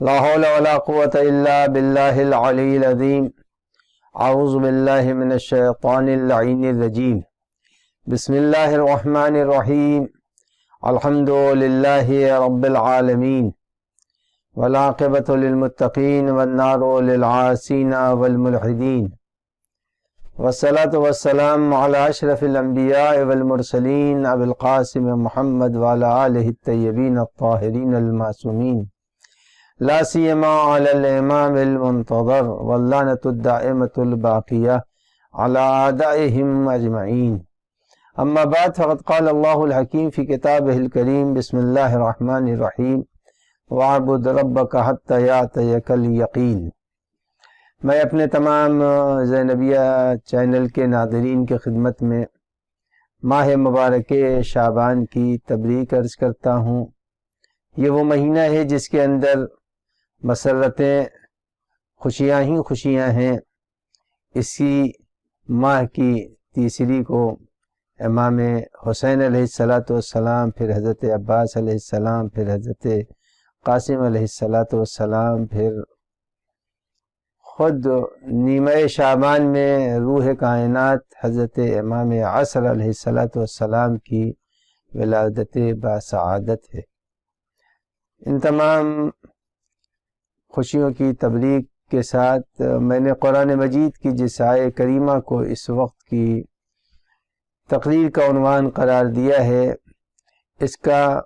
لا حول ولا قوة إلا بالله العلي العظيم. أعوذ بالله من الشيطان اللعين الرجيم. بسم الله الرحمن الرحيم. الحمد لله رب العالمين، والعاقبة للمتقين، والنار للعاصين والملحدين، والصلاة والسلام على أشرف الأنبياء والمرسلين أبي القاسم محمد وعلى آله الطيبين الطاهرين المعصومين، لا سيما على الإمام المنتظر، واللعنة الدائمة الباقية على أعدائهم أجمعين. أما بعد، فقد قال الله الحكيم في كتابه الكريم: بسم الله الرحمن الرحيم، وَاعْبُدْ رَبَّكَ حَتَّى يَأْتِيَكَ الْيَقِينُ. میں اپنے تمام زینبیہ چینل کے ناظرین کی خدمت میں ماہ مبارک شعبان کی تبریک عرض کرتا ہوں۔ یہ وہ مہینہ ہے جس کے اندر مسرتیں، خوشیاں ہی خوشیاں ہیں۔ اسی ماہ کی تیسری کو امام حسین علیہ السلام، پھر حضرت عباس علیہ السلام، پھر حضرت قاسم علیہ السلام، پھر خود نیمہ شعبان میں روح کائنات حضرت امام عصر علیہ السلام کی ولادت بسعادت ہے۔ ان تمام خوشیوں کی تبریک کے ساتھ میں نے قرآن مجید کی جس آیہ کریمہ کو اس وقت کی تقریر کا عنوان قرار دیا ہے، اس کا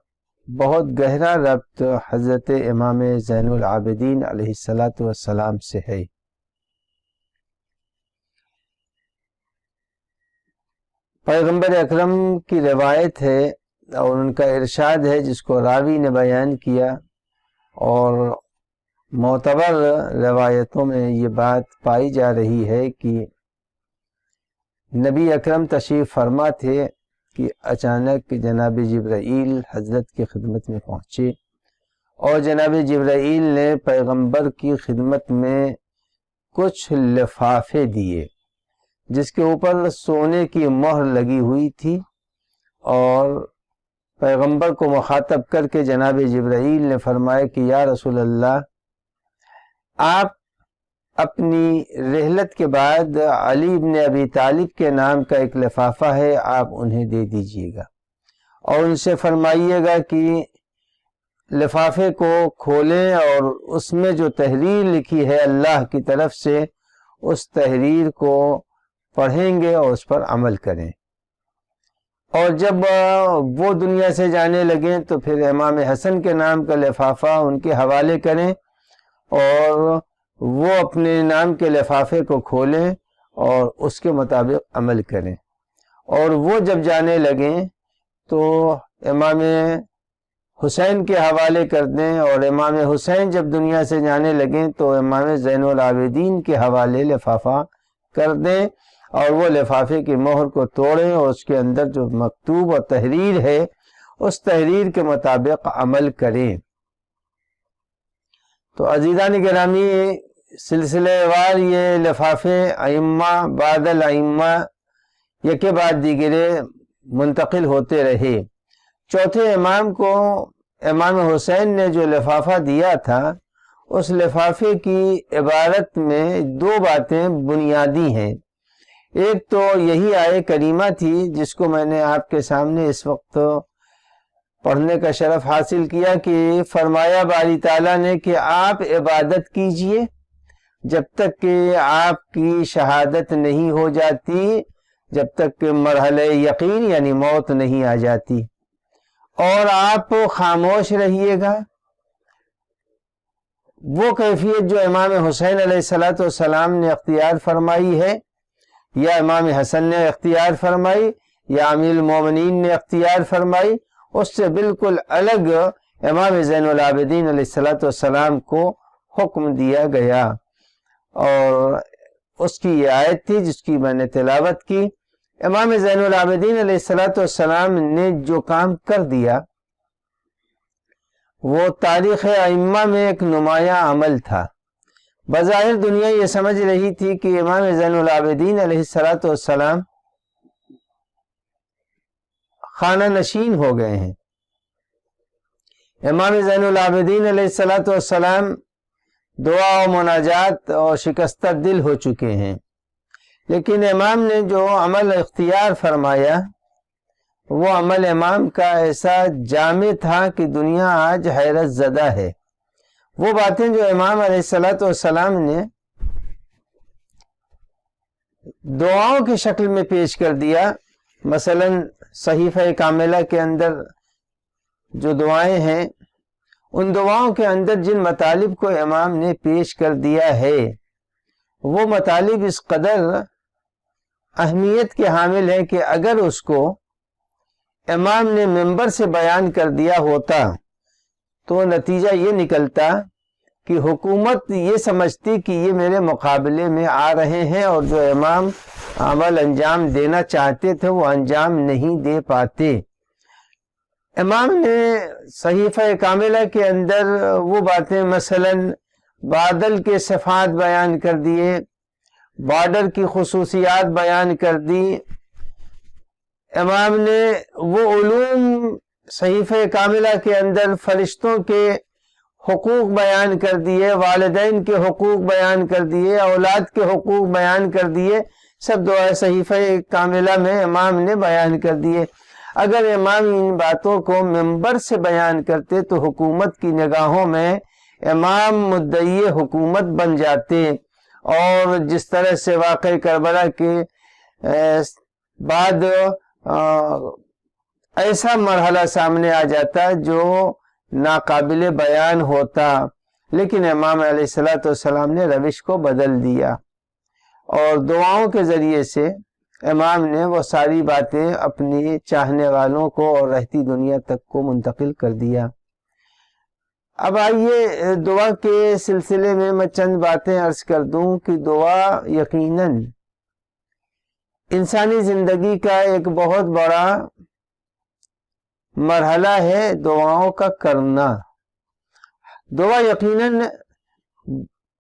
بہت گہرا ربط حضرت امام زین العابدین علیہ السلام سے ہے۔ پیغمبر اکرم کی روایت ہے اور ان کا ارشاد ہے، جس کو راوی نے بیان کیا، اور معتبر روایتوں میں یہ بات پائی جا رہی ہے کہ نبی اکرم تشریف فرما تھے کہ اچانک جناب جبرائیل حضرت کی خدمت میں پہنچے، اور جناب جبرائیل نے پیغمبر کی خدمت میں کچھ لفافے دیے جس کے اوپر سونے کی مہر لگی ہوئی تھی، اور پیغمبر کو مخاطب کر کے جناب جبرائیل نے فرمایا کہ یا رسول اللہ، آپ اپنی رحلت کے بعد علی بن ابی طالب کے نام کا ایک لفافہ ہے، آپ انہیں دے دیجئے گا، اور ان سے فرمائیے گا کہ لفافے کو کھولیں اور اس میں جو تحریر لکھی ہے اللہ کی طرف سے، اس تحریر کو پڑھیں گے اور اس پر عمل کریں، اور جب وہ دنیا سے جانے لگیں تو پھر امام حسن کے نام کا لفافہ ان کے حوالے کریں، اور وہ اپنے نام کے لفافے کو کھولیں اور اس کے مطابق عمل کریں، اور وہ جب جانے لگیں تو امام حسین کے حوالے کر دیں، اور امام حسین جب دنیا سے جانے لگیں تو امام زین العابدین کے حوالے لفافہ کر دیں، اور وہ لفافے کی مہر کو توڑیں اور اس کے اندر جو مکتوب اور تحریر ہے اس تحریر کے مطابق عمل کریں۔ تو عزیزان گرامی، سلسلہ وار یہ لفافے ائمہ بعد الائمہ یکے بعد دیگرے منتقل ہوتے رہے۔ چوتھے امام کو امام حسین نے جو لفافہ دیا تھا، اس لفافے کی عبارت میں دو باتیں بنیادی ہیں۔ ایک تو یہی آیہ کریمہ تھی جس کو میں نے آپ کے سامنے اس وقت پڑھنے کا شرف حاصل کیا، کہ فرمایا باری تعالیٰ نے کہ آپ عبادت کیجئے جب تک کہ آپ کی شہادت نہیں ہو جاتی، جب تک کہ مرحلہ یقین یعنی موت نہیں آ جاتی، اور آپ خاموش رہیے گا۔ وہ کیفیت جو امام حسین علیہ السلام نے اختیار فرمائی ہے، یا امام حسن نے اختیار فرمائی، یا امیر المومنین نے اختیار فرمائی، اس سے بالکل الگ امام زین العابدین علیہ السلام کو حکم دیا گیا، اور اس کی یہ آیت تھی جس کی میں نے تلاوت کی۔ امام زین العابدین علیہ السلام نے جو کام کر دیا وہ تاریخ ائمہ میں ایک نمایاں عمل تھا۔ بظاہر دنیا یہ سمجھ رہی تھی کہ امام زین العابدین علیہ السلام خانہ نشین ہو گئے ہیں۔ امام زین العابدین علیہ السلام دعا و مناجات اور شکستہ دل ہو چکے ہیں، لیکن امام نے جو عمل اختیار فرمایا وہ عمل امام کا ایسا جامع تھا کہ دنیا آج حیرت زدہ ہے۔ وہ باتیں جو امام علیہ السلام نے دعاؤں کی شکل میں پیش کر دیا، مثلا صحیفہ کاملہ کے اندر جو دعائیں ہیں، ان دعاؤں کے اندر جن مطالب کو امام نے پیش کر دیا ہے وہ مطالب اس قدر اہمیت کے حامل ہیں کہ اگر اس کو امام نے منبر سے بیان کر دیا ہوتا تو نتیجہ یہ نکلتا کہ حکومت یہ سمجھتی کہ یہ میرے مقابلے میں آ رہے ہیں اور جو امام عمل انجام دینا چاہتے تھے وہ انجام نہیں دے پاتے۔ امام نے صحیفہ کاملہ کے اندر وہ باتیں، مثلا بادل کے صفات بیان کر دیے، بارڈر کی خصوصیات بیان کر دی۔ امام نے وہ علوم صحیفہ کاملہ کے اندر فرشتوں کے حقوق بیان کر دیے، والدین کے حقوق بیان کر دیے، اولاد کے حقوق بیان کر دیے، سب دعا صحیفہ کاملہ میں امام نے بیان کر دیے۔ اگر امام ان باتوں کو منبر سے بیان کرتے تو حکومت کی نگاہوں میں امام مدعی حکومت بن جاتے، اور جس طرح سے واقع کربلا کے بعد ایسا مرحلہ سامنے آ جاتا جو ناقابل بیان ہوتا، لیکن امام علیہ السلام نے روش کو بدل دیا اور دعاؤں کے ذریعے سے امام نے وہ ساری باتیں اپنی چاہنے والوں کو اور رہتی دنیا تک کو منتقل کر دیا۔ اب آئیے دعا کے سلسلے میں میں چند باتیں عرض کر دوں کہ دعا یقیناً انسانی زندگی کا ایک بہت بڑا مرحلہ ہے، دعاؤں کا کرنا۔ دعا یقیناً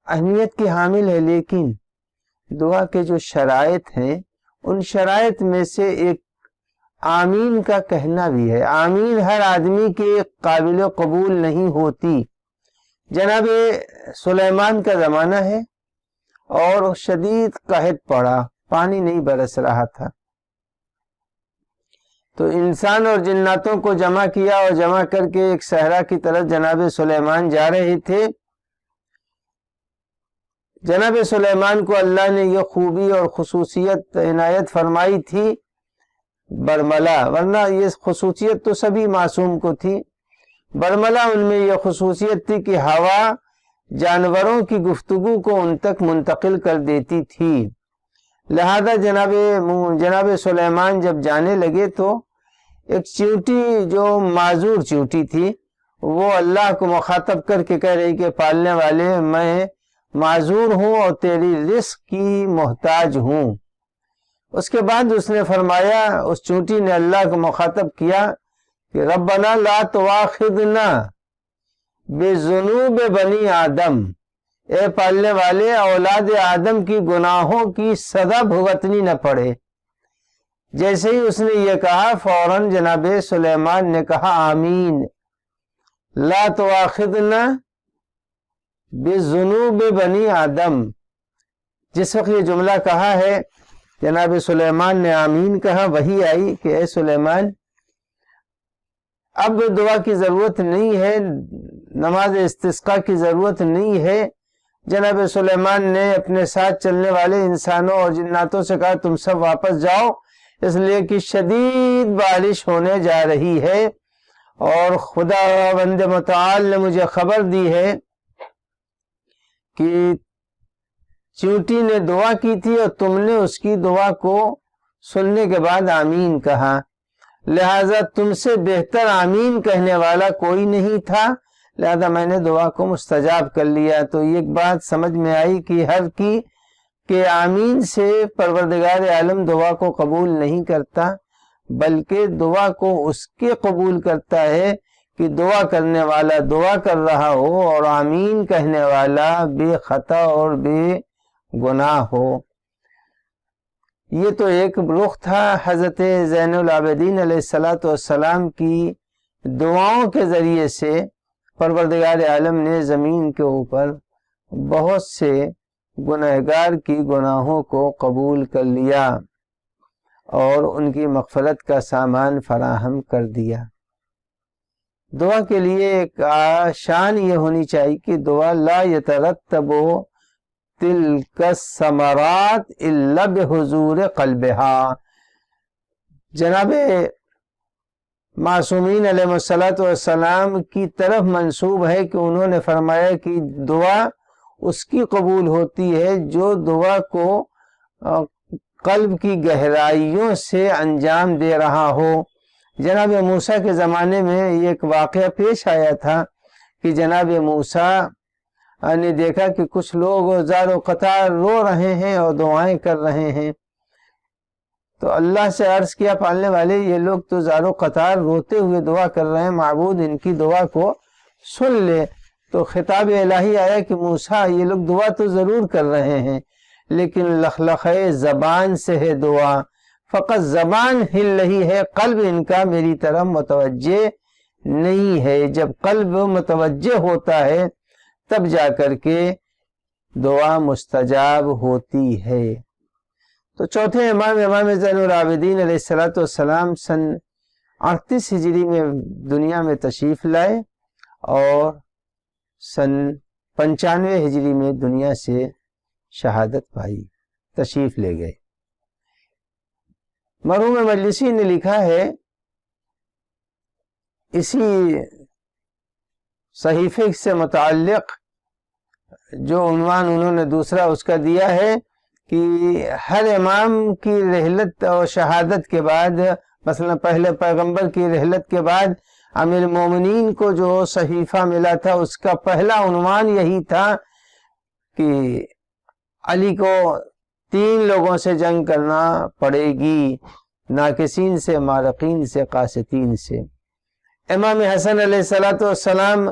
اہمیت کی حامل ہے، لیکن دعا کے جو شرائط ہیں ان شرائط میں سے ایک آمین کا کہنا بھی ہے۔ آمین ہر آدمی کے قابل قبول نہیں ہوتی۔ جناب سلیمان کا زمانہ ہے اور شدید قحط پڑا، پانی نہیں برس رہا تھا، تو انسان اور جناتوں کو جمع کیا اور جمع کر کے ایک صحرا کی طرف جناب سلیمان جا رہے تھے۔ جناب سلیمان کو اللہ نے یہ خوبی اور خصوصیت عنایت فرمائی تھی، برملا، ورنہ یہ خصوصیت تو سبھی معصوم کو تھی، برملا ان میں یہ خصوصیت تھی کہ ہوا جانوروں کی گفتگو کو ان تک منتقل کر دیتی تھی۔ لہذا جناب سلیمان جب جانے لگے تو ایک چیونٹی جو معذور چیونٹی تھی وہ اللہ کو مخاطب کر کے کہہ رہی کہ پالنے والے میں معذور ہوں اور تیری رزق کی محتاج ہوں۔ اس کے بعد اس نے فرمایا، اس چیونٹی نے اللہ کو مخاطب کیا کہ ربنا لا تواخذنا بذنوب بنی آدم، اے پالنے والے اولاد آدم کی گناہوں کی سزا بھگتنی نہ پڑے۔ جیسے ہی اس نے یہ کہا فوراً جناب سلیمان نے کہا آمین، لا تواخذنا بذنوب بنی آدم۔ جس وقت یہ جملہ کہا ہے جناب سلیمان نے آمین کہا، وہی آئی کہ اے سلیمان اب دعا کی ضرورت نہیں ہے، نماز استسقاء کی ضرورت نہیں ہے۔ جناب سلیمان نے اپنے ساتھ چلنے والے انسانوں اور جناتوں سے کہا تم سب واپس جاؤ، اس لیے کہ شدید بارش ہونے جا رہی ہے، اور خدا بند متعال نے مجھے خبر دی ہے کہ چیونٹی نے دعا کی تھی اور تم نے اس کی دعا کو سننے کے بعد آمین کہا، لہذا تم سے بہتر آمین کہنے والا کوئی نہیں تھا، لہذا میں نے دعا کو مستجاب کر لیا۔ تو یہ بات سمجھ میں آئی کہ ہر کی کہ آمین سے پروردگار عالم دعا کو قبول نہیں کرتا، بلکہ دعا کو اس کے قبول کرتا ہے کہ دعا کرنے والا دعا کر رہا ہو اور آمین کہنے والا بے خطا اور بے گناہ ہو۔ یہ تو ایک رخ تھا حضرت زین العابدین علیہ السلام کی دعاؤں کے ذریعے سے پروردگار عالم نے زمین کے اوپر بہت سے گنہگار کی گناہوں کو قبول کر لیا اور ان کی مغفرت کا سامان فراہم کر دیا۔ دعا کے لیے ایک شان یہ ہونی چاہیے کہ دعا لا یترتب تلک الثمرات الا بحضور قلبها۔ جناب معصومین علیہ الصلوۃ والسلام کی طرف منسوب ہے کہ انہوں نے فرمایا کہ دعا اس کی قبول ہوتی ہے جو دعا کو قلب کی گہرائیوں سے انجام دے رہا ہو۔ جناب موسیٰ کے زمانے میں یہ ایک واقعہ پیش آیا تھا کہ جناب موسیٰ نے دیکھا کہ کچھ لوگ زار و قطار رو رہے ہیں اور دعائیں کر رہے ہیں، تو اللہ سے عرض کیا پالنے والے یہ لوگ تو زار و قطار روتے ہوئے دعا کر رہے ہیں، معبود ان کی دعا کو سن لے۔ تو خطاب الہی آیا کہ موسیٰ یہ لوگ دعا تو ضرور کر رہے ہیں لیکن لخلخے زبان سے ہے دعا، فقط زبان ہل رہی ہے، قلب ان کا میری طرف متوجہ نہیں ہے۔ جب قلب متوجہ ہوتا ہے تب جا کر کے دعا مستجاب ہوتی ہے۔ تو چوتھے امام زین العابدین علیہ السلام سن 38 ہجری میں دنیا میں تشریف لائے اور سن 95 ہجری میں دنیا سے شہادت پائی، تشریف لے گئے۔ مرحوم مجلسی نے لکھا ہے اسی صحیفے سے متعلق جو عنوان انہوں نے دوسرا اس کا دیا ہے کہ ہر امام کی رحلت اور شہادت کے بعد، مثلا پہلے پیغمبر کی رحلت کے بعد امیر المومنین کو جو صحیفہ ملا تھا اس کا پہلا عنوان یہی تھا کہ علی کو 3 لوگوں سے جنگ کرنا پڑے گی، ناقصین سے، مارقین سے، قاسطین سے۔ امام حسن علیہ السلام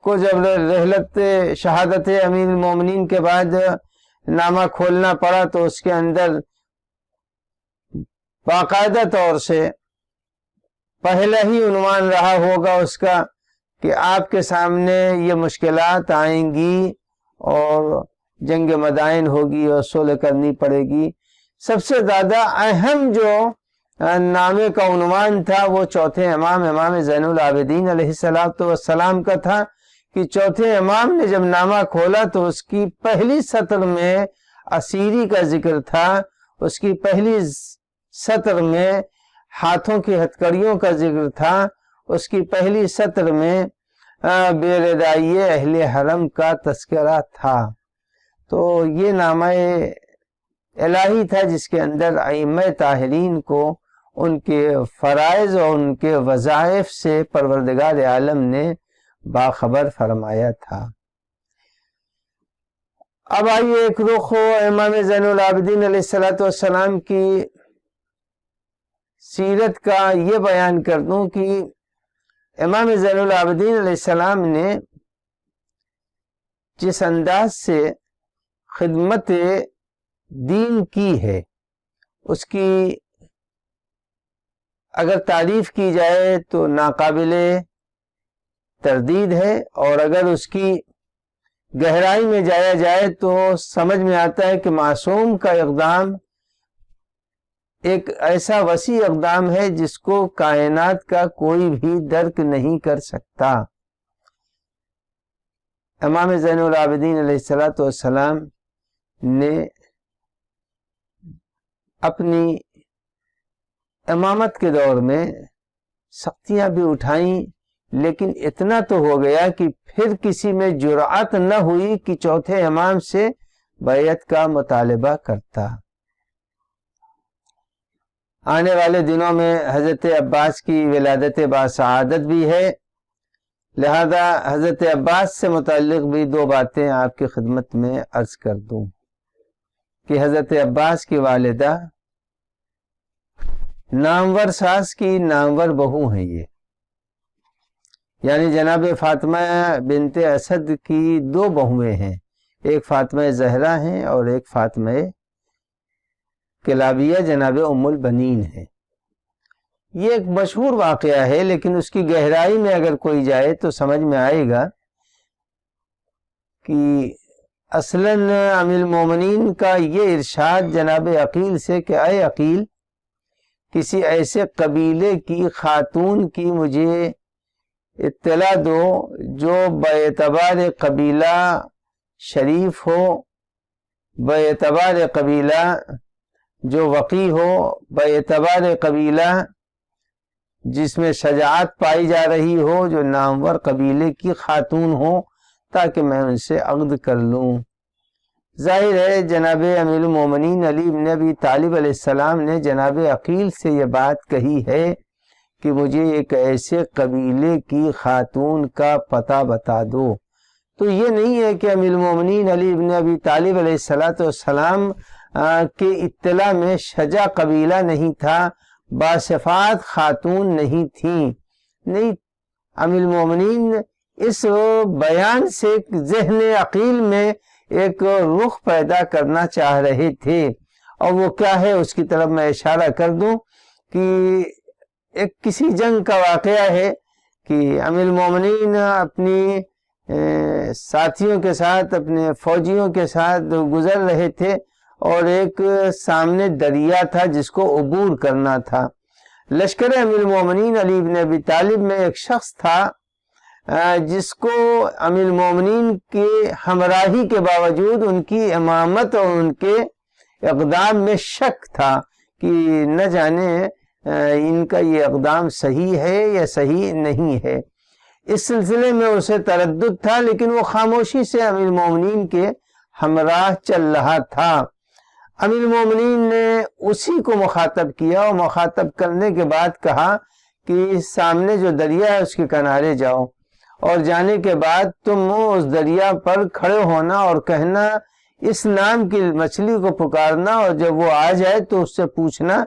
کو جب رحلت شہادت امیر المومنین کے بعد نامہ کھولنا پڑا تو اس کے اندر باقاعدہ طور سے پہلا ہی عنوان رہا ہوگا اس کا کہ آپ کے سامنے یہ مشکلات آئیں گی اور جنگ مدائن ہوگی اور صلح کرنی پڑے گی۔ سب سے زیادہ اہم جو نامے کا عنوان تھا وہ چوتھے امام زین العابدین علیہ السلام کا تھا کہ چوتھے امام نے جب نامہ کھولا تو اس کی پہلی سطر میں اسیری کا ذکر تھا، اس کی پہلی سطر میں ہاتھوں کی ہتھکڑیوں کا ذکر تھا، اس کی پہلی سطر میں بے ردائی اہل حرم کا تذکرہ تھا۔ تو یہ نامہ الہی تھا جس کے اندر ائمہ طاہرین کو ان کے فرائض اور ان کے وظائف سے پروردگار عالم نے باخبر فرمایا تھا۔ اب آئیے ایک رخ امام زین العابدین علیہ السلام کی سیرت کا یہ بیان کر دوں کہ امام زین العابدین علیہ السلام نے جس انداز سے خدمت دین کی ہے اس کی اگر تعریف کی جائے تو ناقابل تردید ہے، اور اگر اس کی گہرائی میں جایا جائے تو سمجھ میں آتا ہے کہ معصوم کا اقدام ایک ایسا وسیع اقدام ہے جس کو کائنات کا کوئی بھی درک نہیں کر سکتا۔ امام زین العابدین علیہ السلام نے اپنی امامت کے دور میں سختیاں بھی اٹھائیں، لیکن اتنا تو ہو گیا کہ پھر کسی میں جرأت نہ ہوئی کہ چوتھے امام سے بیعت کا مطالبہ کرتا۔ آنے والے دنوں میں حضرت عباس کی ولادت باسعادت بھی ہے، لہذا حضرت عباس سے متعلق بھی 2 باتیں آپ کی خدمت میں عرض کر دوں کہ حضرت عباس کی والدہ نامور ساس کی نامور بہو ہیں، یہ یعنی جناب فاطمہ بنت اسد کی 2 بہویں ہیں، ایک فاطمہ زہرا ہیں اور ایک فاطمہ کلابیہ جناب ام البنین ہے۔ یہ ایک مشہور واقعہ ہے لیکن اس کی گہرائی میں اگر کوئی جائے تو سمجھ میں آئے گا کہ اصلاً امیر المومنین کا یہ ارشاد جناب عقیل سے کہ اے عقیل، کسی ایسے قبیلے کی خاتون کی مجھے اطلاع دو جو باعتبار قبیلہ شریف ہو، باعتبار قبیلہ جو وقی ہو، باعتبار قبیلہ جس میں شجاعت پائی جا رہی ہو، جو نامور قبیلے کی خاتون ہو، تاکہ میں ان سے عقد کر لوں۔ ظاہر ہے جناب امیر المومنین علی بن ابی طالب علیہ السلام نے جناب عقیل سے یہ بات کہی ہے کہ مجھے ایک ایسے قبیلے کی خاتون کا پتہ بتا دو۔ تو یہ نہیں ہے کہ امیر المومنین علی بن ابی طالب علیہ السلام کے اطلاع میں شجع قبیلہ نہیں تھا، باصفات خاتون نہیں تھیں، نہیں، امیر المومنین اس بیان سے ذہن عقیل میں ایک رخ پیدا کرنا چاہ رہے تھے، اور وہ کیا ہے اس کی طرف میں اشارہ کر دوں کہ ایک کسی جنگ کا واقعہ ہے کہ امیر المومنین اپنی ساتھیوں کے ساتھ، اپنے فوجیوں کے ساتھ گزر رہے تھے، اور ایک سامنے دریا تھا جس کو عبور کرنا تھا۔ لشکر امیر المومنین علی بن ابی طالب میں ایک شخص تھا جس کو امیر المومنین کے ہمراہی کے باوجود ان کی امامت اور ان کے اقدام میں شک تھا کہ نہ جانے ان کا یہ اقدام صحیح ہے یا صحیح نہیں ہے۔ اس سلسلے میں اسے تردد تھا، لیکن وہ خاموشی سے امیر المومنین کے ہمراہ چل رہا تھا۔ امیر المومنین نے اسی کو مخاطب کیا، اور مخاطب کرنے کے بعد کہا کہ سامنے جو دریا ہے اس کے کنارے جاؤ، اور جانے کے بعد تم اس دریا پر کھڑے ہونا اور کہنا، اس نام کی مچھلی کو پکارنا، اور جب وہ آ جائے تو اس سے پوچھنا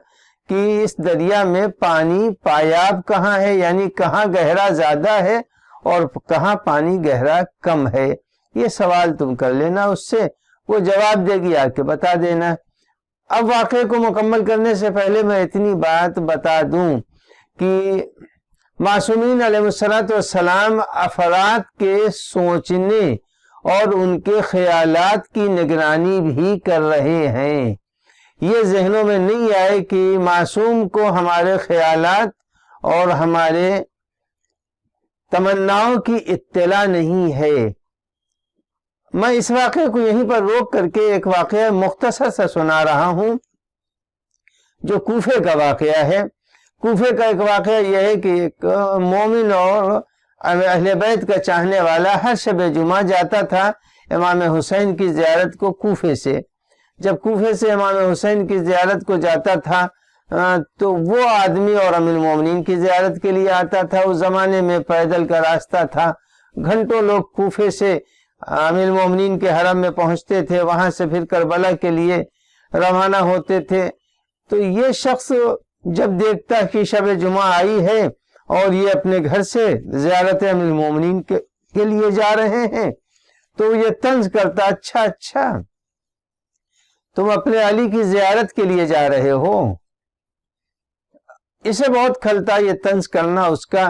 کہ اس دریا میں پانی پایاب کہاں ہے، یعنی کہاں گہرا زیادہ ہے اور کہاں پانی گہرا کم ہے۔ یہ سوال تم کر لینا اس سے، وہ جواب دے گی، آ کے بتا دینا۔ اب واقعے کو مکمل کرنے سے پہلے میں اتنی بات بتا دوں کہ معصومین علیہ السلام افراد کے سوچنے اور ان کے خیالات کی نگرانی بھی کر رہے ہیں۔ یہ ذہنوں میں نہیں آئے کہ معصوم کو ہمارے خیالات اور ہمارے تمناؤں کی اطلاع نہیں ہے۔ میں اس واقعے کو یہیں پر روک کر کے ایک واقعہ مختصر سا سنا رہا ہوں جو کوفے کا واقعہ ہے۔ کوفے کا ایک واقعہ یہ ہے کہ ایک مومن اور اہل بیت کا چاہنے والا ہر شب جمعہ جاتا تھا امام حسین کی زیارت کو کوفے سے۔ جب کوفے سے امام حسین کی زیارت کو جاتا تھا تو وہ آدمی اور امیر المومنین کی زیارت کے لیے آتا تھا۔ اس زمانے میں پیدل کا راستہ تھا، گھنٹوں لوگ کوفے سے امیر المومنین کے حرم میں پہنچتے تھے، وہاں سے پھر کربلا کے لیے روانہ ہوتے تھے۔ تو یہ شخص جب دیکھتا کہ شب جمعہ آئی ہے اور یہ اپنے گھر سے زیارت امیر المومنین کے لیے جا رہے ہیں تو یہ طنز کرتا، اچھا تم اپنے علی کی زیارت کے لیے جا رہے ہو۔ اسے بہت کھلتا یہ طنز کرنا اس کا۔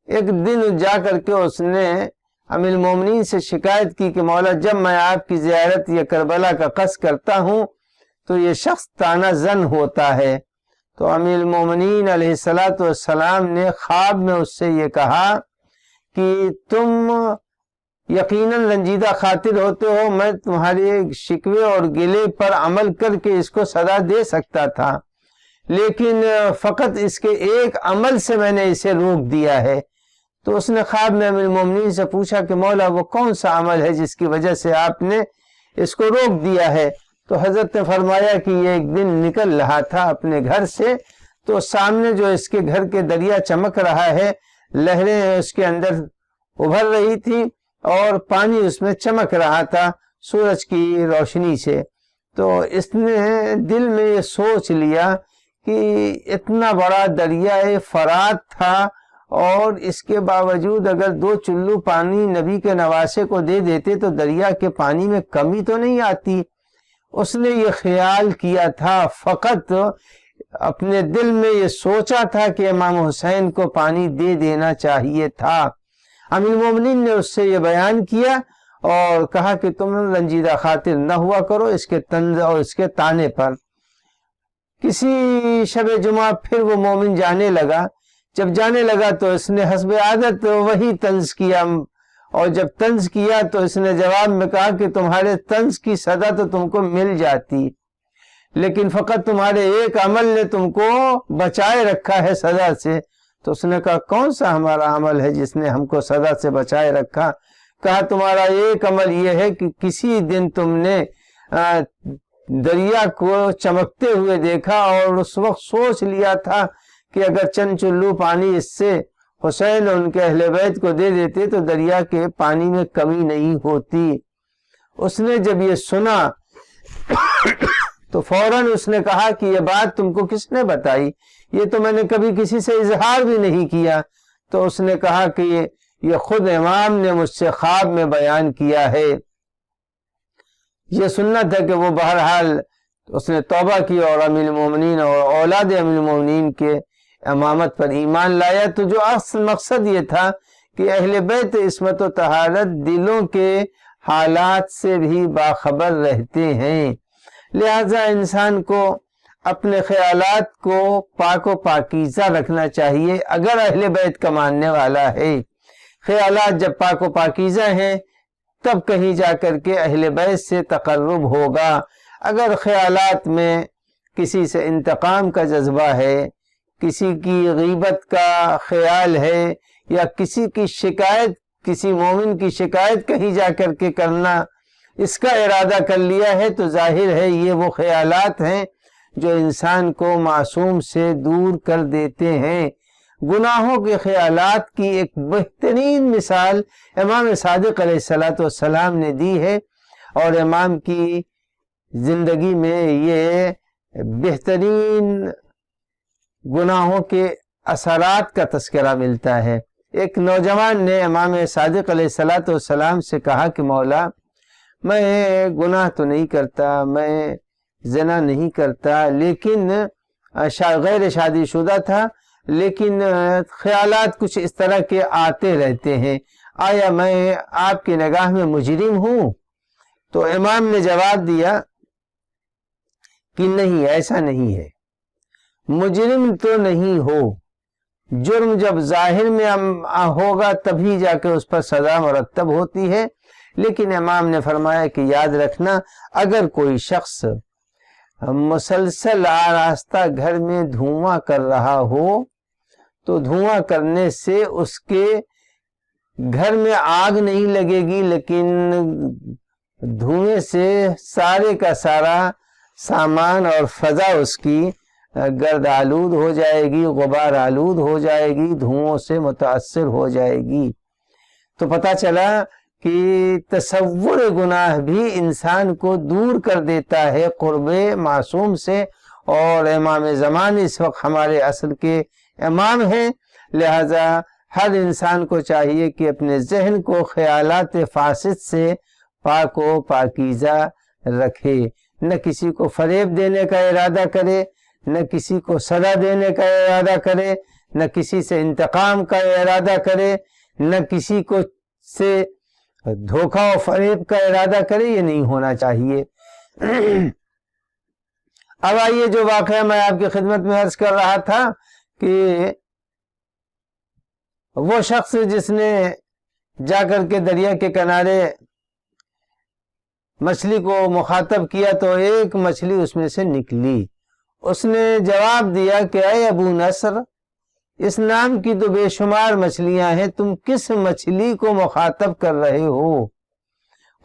ایک دن جا کر کے اس نے امیر المومنین سے شکایت کی کہ مولا، جب میں آپ کی زیارت یا کربلا کا قصد کرتا ہوں تو یہ شخص طعنہ زن ہوتا ہے۔ تو امیر المومنین علیہ السلام نے خواب میں اس سے یہ کہا کہ تم یقیناً رنجیدہ خاطر ہوتے ہو، میں تمہارے شکوے اور گلے پر عمل کر کے اس کو سزا دے سکتا تھا، لیکن فقط اس کے ایک عمل سے میں نے اسے روک دیا ہے۔ تو اس نے خواب میں امیر المومنین سے پوچھا کہ مولا وہ کون سا عمل ہے جس کی وجہ سے آپ نے اس کو روک دیا ہے؟ تو حضرت نے فرمایا کہ یہ ایک دن نکل رہا تھا اپنے گھر سے، تو سامنے جو اس کے گھر کے دریا چمک رہا ہے، لہریں اس کے اندر ابھر رہی تھی اور پانی اس میں چمک رہا تھا سورج کی روشنی سے۔ تو اس نے دل میں یہ سوچ لیا کہ اتنا بڑا دریائے فرات تھا اور اس کے باوجود اگر 2 چلو پانی نبی کے نواسے کو دے دیتے تو دریا کے پانی میں کمی تو نہیں آتی۔ اس نے یہ خیال کیا تھا، فقط اپنے دل میں یہ سوچا تھا کہ امام حسین کو پانی دے دینا چاہیے تھا۔ امیر المومنین نے اس سے یہ بیان کیا اور کہا کہ تم رنجیدہ خاطر نہ ہوا کرو اس کے طنز اور اس کے طعنے پر۔ کسی شب جمعہ پھر وہ مومن جانے لگا، جب جانے لگا تو اس نے حسب عادت وہی طنز کیا، اور جب طنز کیا تو اس نے جواب میں کہا کہ تمہارے طنز کی سزا تو تم کو مل جاتی، لیکن فقط تمہارے ایک عمل نے تم کو بچائے رکھا ہے سزا سے۔ تو اس نے کہا کون سا ہمارا عمل ہے جس نے ہم کو سزا سے بچائے رکھا؟ کہا تمہارا ایک عمل یہ ہے کہ کسی دن تم نے دریا کو چمکتے ہوئے دیکھا اور اس وقت سوچ لیا تھا کہ اگر چند چلو پانی اس سے حسین اور ان کے اہل بیت کو دے دیتے تو دریا کے پانی میں کمی نہیں ہوتی۔ اس نے جب یہ سنا تو فوراً اس نے کہا کہ یہ بات تم کو کس نے بتائی؟ یہ تو میں نے کبھی کسی سے اظہار بھی نہیں کیا۔ تو اس نے کہا کہ یہ خود امام نے مجھ سے خواب میں بیان کیا ہے۔ یہ سننا تھا کہ وہ بہرحال اس نے توبہ کی اور امیر المومنین اور اولاد امیر المومنین کے امامت پر ایمان لایا۔ تو جو اصل مقصد یہ تھا کہ اہل بیت عصمت و طہارت دلوں کے حالات سے بھی باخبر رہتے ہیں، لہذا انسان کو اپنے خیالات کو پاک و پاکیزہ رکھنا چاہیے اگر اہل بیت کا ماننے والا ہے۔ خیالات جب پاک و پاکیزہ ہیں تب کہیں جا کر کے اہل بیت سے تقرب ہوگا۔ اگر خیالات میں کسی سے انتقام کا جذبہ ہے، کسی کی غیبت کا خیال ہے، یا کسی کی شکایت، کسی مومن کی شکایت کہیں جا کر کے کرنا، اس کا ارادہ کر لیا ہے تو ظاہر ہے یہ وہ خیالات ہیں جو انسان کو معصوم سے دور کر دیتے ہیں۔ گناہوں کے خیالات کی ایک بہترین مثال امام صادق علیہ السلام نے دی ہے، اور امام کی زندگی میں یہ بہترین گناہوں کے اثرات کا تذکرہ ملتا ہے۔ ایک نوجوان نے امام صادق علیہ السلام سے کہا کہ مولا، میں گناہ تو نہیں کرتا، میں زنا نہیں کرتا، لیکن غیر شادی شدہ تھا، لیکن خیالات کچھ اس طرح کے آتے رہتے ہیں، آیا میں آپ کی نگاہ میں مجرم ہوں؟ تو امام نے جواب دیا کہ نہیں، ایسا نہیں ہے، مجرم تو نہیں ہو، جرم جب ظاہر میں ہوگا تبھی جا کے اس پر سزا مرتب ہوتی ہے۔ لیکن امام نے فرمایا کہ یاد رکھنا، اگر کوئی شخص مسلسل آراستہ گھر میں دھواں کر رہا ہو تو دھواں کرنے سے اس کے گھر میں آگ نہیں لگے گی، لیکن دھوئیں سے سارے کا سارا سامان اور فضا اس کی گرد آلود ہو جائے گی، غبار آلود ہو جائے گی، دھوؤں سے متاثر ہو جائے گی۔ تو پتہ چلا کہ تصور گناہ بھی انسان کو دور کر دیتا ہے قرب معصوم سے، اور امام زمان اس وقت ہمارے اصل کے امام ہیں، لہذا ہر انسان کو چاہیے کہ اپنے ذہن کو خیالات فاسد سے پاک و پاکیزہ رکھے، نہ کسی کو فریب دینے کا ارادہ کرے، نہ کسی کو سزا دینے کا ارادہ کرے، نہ کسی سے انتقام کا ارادہ کرے، نہ کسی کو سے دھوکہ و فریب کا ارادہ کرے، یہ نہیں ہونا چاہیے۔ اب آئیے جو واقعہ میں آپ کی خدمت میں عرض کر رہا تھا کہ وہ شخص جس نے جا کر کے دریا کے کنارے مچھلی کو مخاطب کیا تو ایک مچھلی اس میں سے نکلی، اس نے جواب دیا کہ اے ابو نصر، اس نام کی تو بے شمار مچھلیاں ہیں، تم کس مچھلی کو مخاطب کر رہے ہو؟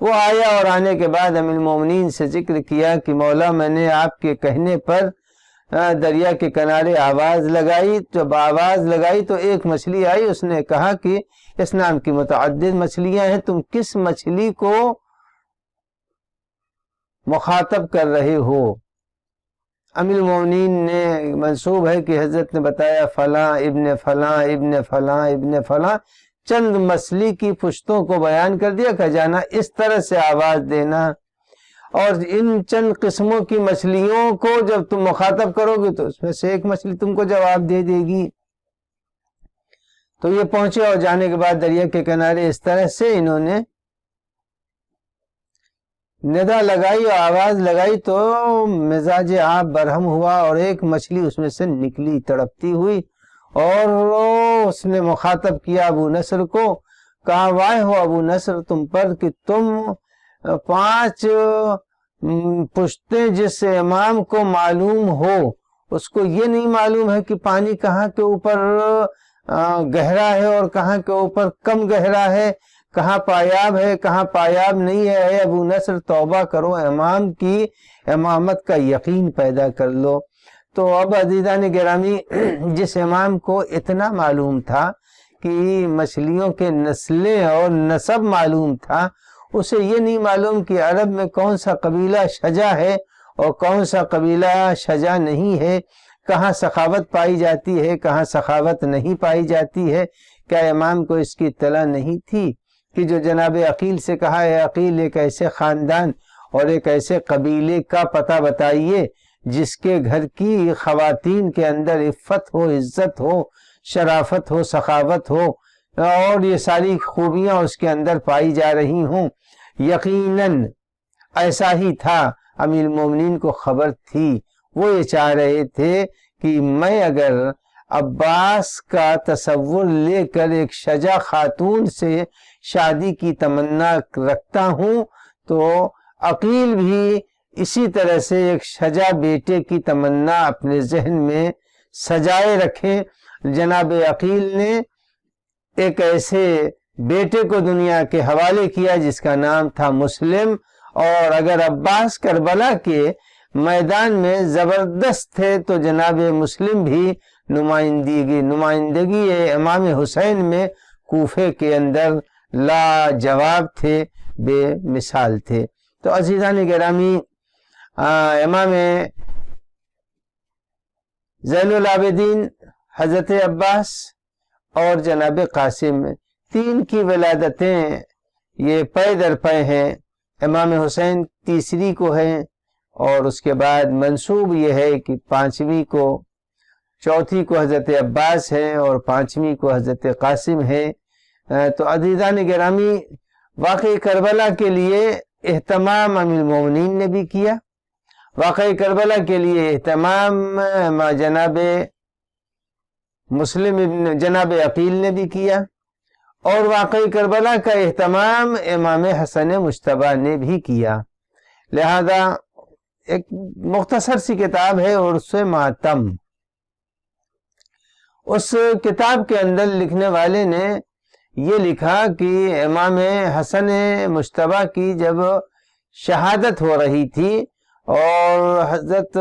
وہ آیا اور آنے کے بعد امیر المومنین سے ذکر کیا کہ مولا، میں نے آپ کے کہنے پر دریا کے کنارے آواز لگائی، جب آواز لگائی تو ایک مچھلی آئی، اس نے کہا کہ اس نام کی متعدد مچھلیاں ہیں، تم کس مچھلی کو مخاطب کر رہے ہو؟ امیر المومنین نے منسوب ہے کہ حضرت نے بتایا فلاں ابن فلاں ابن فلاں ابن فلاں، چند مچھلی کی پشتوں کو بیان کر دیا کہ جانا اس طرح سے آواز دینا، اور ان چند قسموں کی مچھلیوں کو جب تم مخاطب کرو گے تو اس میں سے ایک مچھلی تم کو جواب دے دے گی۔ تو یہ پہنچے اور جانے کے بعد دریا کے کنارے اس طرح سے انہوں نے ندا لگائی اور آواز لگائی تو مزاج آب برہم ہوا اور ایک مچھلی اس میں سے نکلی تڑپتی ہوئی، اور اس نے مخاطب کیا ابو نصر کو، کہا وائے ہو ابو نصر تم پر کہ تم 5 پشتیں جس امام کو معلوم ہو اس کو یہ نہیں معلوم ہے کہ پانی کہاں کے اوپر گہرا ہے اور کہاں کے اوپر کم گہرا ہے، کہاں پایاب ہے کہاں پایاب نہیں ہے۔ اے ابو نصر توبہ کرو، امام کی امامت کا یقین پیدا کر لو۔ تو اب عزیزان گرامی، جس امام کو اتنا معلوم تھا کہ مچھلیوں کے نسلیں اور نسب معلوم تھا، اسے یہ نہیں معلوم کہ عرب میں کون سا قبیلہ شجاع ہے اور کون سا قبیلہ شجاع نہیں ہے، کہاں سخاوت پائی جاتی ہے کہاں سخاوت نہیں پائی جاتی ہے۔ کیا امام کو اس کی اطلاع نہیں تھی کہ جو جناب عقیل سے کہا ہے عقیل ایک ایسے خاندان اور ایک ایسے قبیلے کا پتہ بتائیے جس کے گھر کی خواتین کے اندر عفت ہو، عزت ہو، شرافت ہو، سخاوت ہو اور یہ ساری خوبیاں اس کے اندر پائی جا رہی ہوں۔ یقیناً ایسا ہی تھا، امیر المومنین کو خبر تھی، وہ یہ چاہ رہے تھے کہ میں اگر عباس کا تصور لے کر ایک شجاع خاتون سے شادی کی تمنا رکھتا ہوں تو عقیل بھی اسی طرح سے ایک شجاع بیٹے کی تمنا اپنے ذہن میں سجائے رکھیں۔ جناب عقیل نے ایک ایسے بیٹے کو دنیا کے حوالے کیا جس کا نام تھا مسلم، اور اگر عباس کربلا کے میدان میں زبردست تھے تو جناب مسلم بھی نمائندگی امام حسین میں کوفے کے اندر لاجواب تھے، بے مثال تھے۔ تو عزیزان گرامی، امام زین العابدین حضرت عباس اور جناب قاسم، 3 کی ولادتیں یہ پے در پے ہیں۔ امام حسین تیسری کو ہے اور اس کے بعد منسوب یہ ہے کہ 5ویں کو، 4تھی کو حضرت عباس ہے اور 5ویں کو حضرت قاسم ہے۔ تو عزیزان گرامی، واقعہ کربلا کے لیے اہتمام امیر المومنین نے بھی کیا، واقعہ کربلا کے لیے اہتمام جناب جناب عقیل نے بھی کیا، اور واقعہ کربلا کا اہتمام امام حسن مجتبیٰ نے بھی کیا۔ لہذا ایک مختصر سی کتاب ہے عرس ماتم، اس کتاب کے اندر لکھنے والے نے یہ لکھا کہ امام حسن مجتبیٰ کی جب شہادت ہو رہی تھی اور حضرت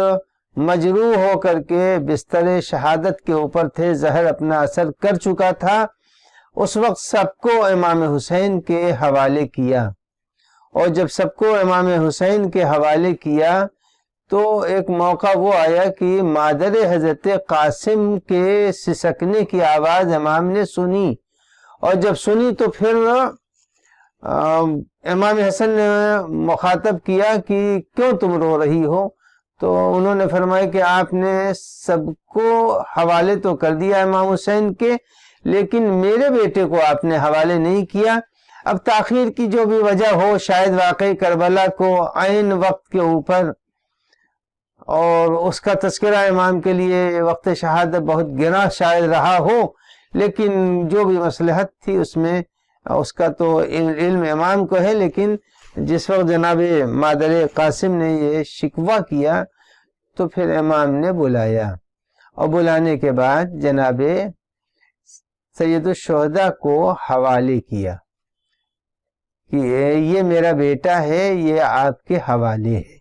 مجروح ہو کر کے بستر شہادت کے اوپر تھے، زہر اپنا اثر کر چکا تھا، اس وقت سب کو امام حسین کے حوالے کیا، اور جب سب کو امام حسین کے حوالے کیا تو ایک موقع وہ آیا کہ مادر حضرت قاسم کے سسکنے کی آواز امام نے سنی، اور جب سنی تو پھر امام حسن نے مخاطب کیا کہ کیوں تم رو رہی ہو؟ تو انہوں نے فرمایا کہ آپ نے سب کو حوالے تو کر دیا امام حسین کے، لیکن میرے بیٹے کو آپ نے حوالے نہیں کیا۔ اب تاخیر کی جو بھی وجہ ہو، شاید واقعی کربلا کو عین وقت کے اوپر اور اس کا تذکرہ امام کے لیے وقت شہادت بہت گراں شاید رہا ہو، لیکن جو بھی مصلحت تھی اس میں اس کا تو علم امام کو ہے، لیکن جس وقت جناب مادر قاسم نے یہ شکوہ کیا تو پھر امام نے بلایا، اور بلانے کے بعد جناب سید الشہداء کو حوالے کیا کہ یہ میرا بیٹا ہے، یہ آپ کے حوالے ہے۔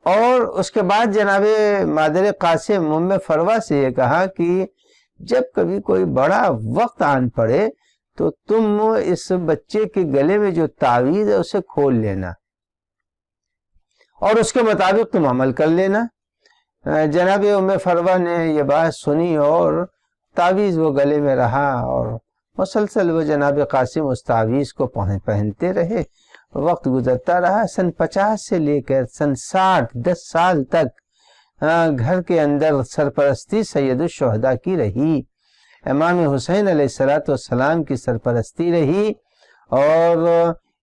اور اس کے بعد جناب مادر قاسم ام فروہ سے یہ کہا کہ جب کبھی کوئی بڑا وقت آن پڑے تو تم اس بچے کے گلے میں جو تعویذ ہے اسے کھول لینا اور اس کے مطابق تم عمل کر لینا۔ جناب ام فروہ نے یہ بات سنی اور تعویذ وہ گلے میں رہا، اور مسلسل وہ جناب قاسم اس تعویذ کو پہنتے رہے۔ وقت گزرتا رہا، سن 50 سے لے کر سن 60، 10 سال تک گھر کے اندر سرپرستی سید الشہداء کی رہی، امام حسین علیہ السلام کی سرپرستی رہی، اور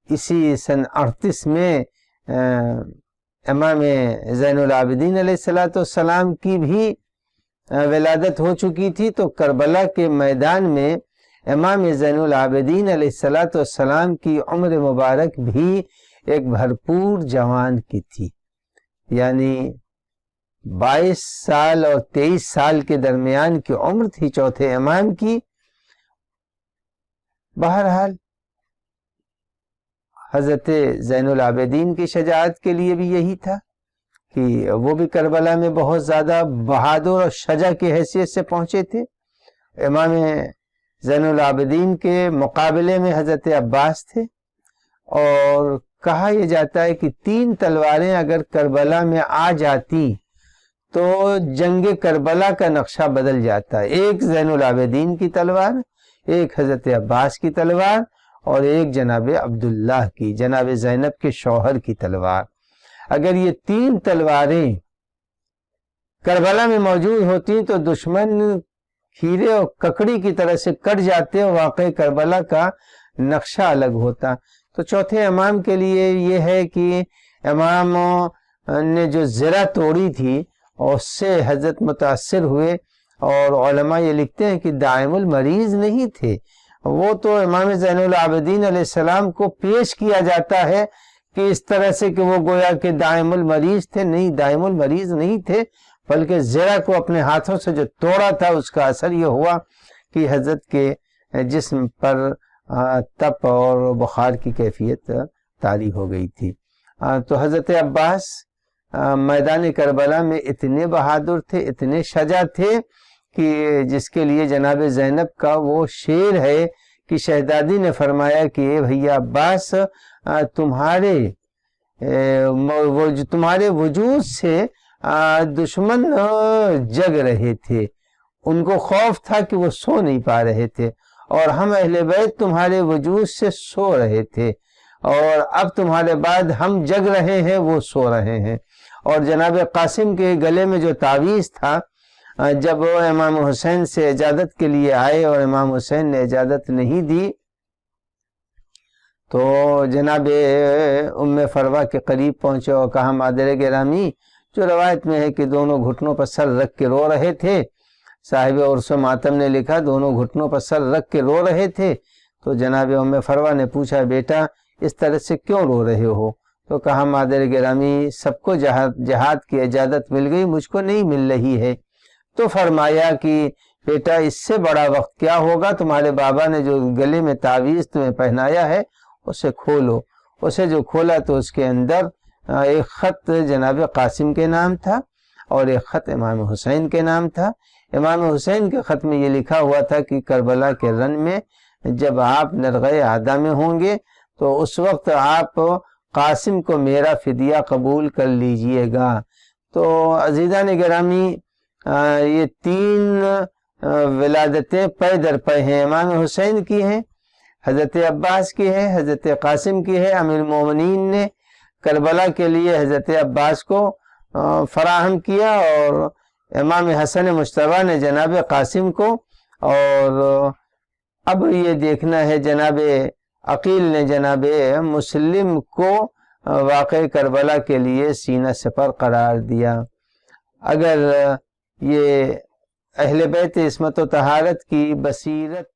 اسی سن 38 میں امام زین العابدین علیہ السلام کی بھی ولادت ہو چکی تھی، تو کربلا کے میدان میں امام زین العابدین علیہ السلام کی عمر مبارک بھی ایک بھرپور جوان کی تھی، یعنی 22 سال اور 23 سال کے درمیان کی عمر تھی چوتھے امام کی۔ بہرحال حضرت زین العابدین کی شجاعت کے لیے بھی یہی تھا کہ وہ بھی کربلا میں بہت زیادہ بہادر اور شجاع کی حیثیت سے پہنچے تھے۔ امام زین العابدین کے مقابلے میں حضرت عباس تھے، اور کہا یہ جاتا ہے کہ 3 تلواریں اگر کربلا میں آ جاتی تو جنگ کربلا کا نقشہ بدل جاتا ہے۔ ایک زین العابدین کی تلوار، ایک حضرت عباس کی تلوار، اور ایک جناب عبداللہ کی، جناب زینب کے شوہر کی تلوار۔ اگر یہ 3 تلواریں کربلا میں موجود ہوتی تو دشمن کھیرے اور ککڑی کی طرح سے کٹ جاتے، اور واقع کربلا کا نقشہ الگ ہوتا۔ تو چوتھے امام کے لیے یہ ہے کہ امام نے جو زرہ توڑی تھی اور اس سے حضرت متاثر ہوئے، اور علماء یہ لکھتے ہیں کہ دائم المریض نہیں تھے وہ، تو امام زین العابدین علیہ السلام کو پیش کیا جاتا ہے کہ اس طرح سے کہ وہ گویا کہ دائم المریض تھے۔ نہیں، دائم المریض نہیں تھے، بلکہ زرہ کو اپنے ہاتھوں سے جو توڑا تھا اس کا اثر یہ ہوا کہ حضرت کے جسم پر تپ اور بخار کی کیفیت طاری ہو گئی تھی۔ تو حضرت عباس میدان کربلا میں اتنے بہادر تھے، اتنے شجاع تھے کہ جس کے لیے جناب زینب کا وہ شعر ہے کہ شہزادی نے فرمایا کہ اے بھیا عباس، تمہارے وجود سے دشمن جگ رہے تھے، ان کو خوف تھا کہ وہ سو نہیں پا رہے تھے، اور ہم اہل بیت تمہارے وجود سے سو رہے تھے، اور اب تمہارے بعد ہم جگ رہے ہیں، وہ سو رہے ہیں۔ اور جناب قاسم کے گلے میں جو تعویذ تھا، جب وہ امام حسین سے اجازت کے لیے آئے اور امام حسین نے اجازت نہیں دی، تو جناب ام فروہ کے قریب پہنچے اور کہا مادر گرامی، جو روایت میں ہے کہ دونوں گھٹنوں پر سر رکھ کے رو رہے تھے، صاحب عرس و ماتم نے لکھا دونوں گھٹنوں پر سر رکھ کے رو رہے تھے، تو جناب ام فروہ نے پوچھا بیٹا اس طرح سے کیوں رو رہے ہو؟ تو کہا مادر گرامی، سب کو جہاد کی اجازت مل گئی، مجھ کو نہیں مل رہی ہے۔ تو فرمایا کہ بیٹا اس سے بڑا وقت کیا ہوگا، تمہارے بابا نے جو گلے میں تعویذ تمہیں پہنایا ہے اسے کھولو۔ اسے جو کھولا تو اس کے اندر ایک خط جناب قاسم کے نام تھا اور ایک خط امام حسین کے نام تھا۔ امام حسین کے خط میں یہ لکھا ہوا تھا کہ کربلا کے رن میں جب آپ نرغہ اعداء میں ہوں گے تو اس وقت آپ قاسم کو میرا فدیہ قبول کر لیجئے گا۔ تو عزیزان گرامی، یہ 3 ولادتیں پے در پے ہیں، امام حسین کی ہیں، حضرت عباس کی ہے، حضرت قاسم کی ہے۔ امیر المومنین نے کربلا کے لیے حضرت عباس کو فراہم کیا، اور امام حسن مجتبیٰ نے جناب قاسم کو، اور اب یہ دیکھنا ہے جناب عقیل نے جناب مسلم کو واقع کربلا کے لیے سینہ سپر قرار دیا۔ اگر یہ اہل بیت عصمت و طہارت کی بصیرت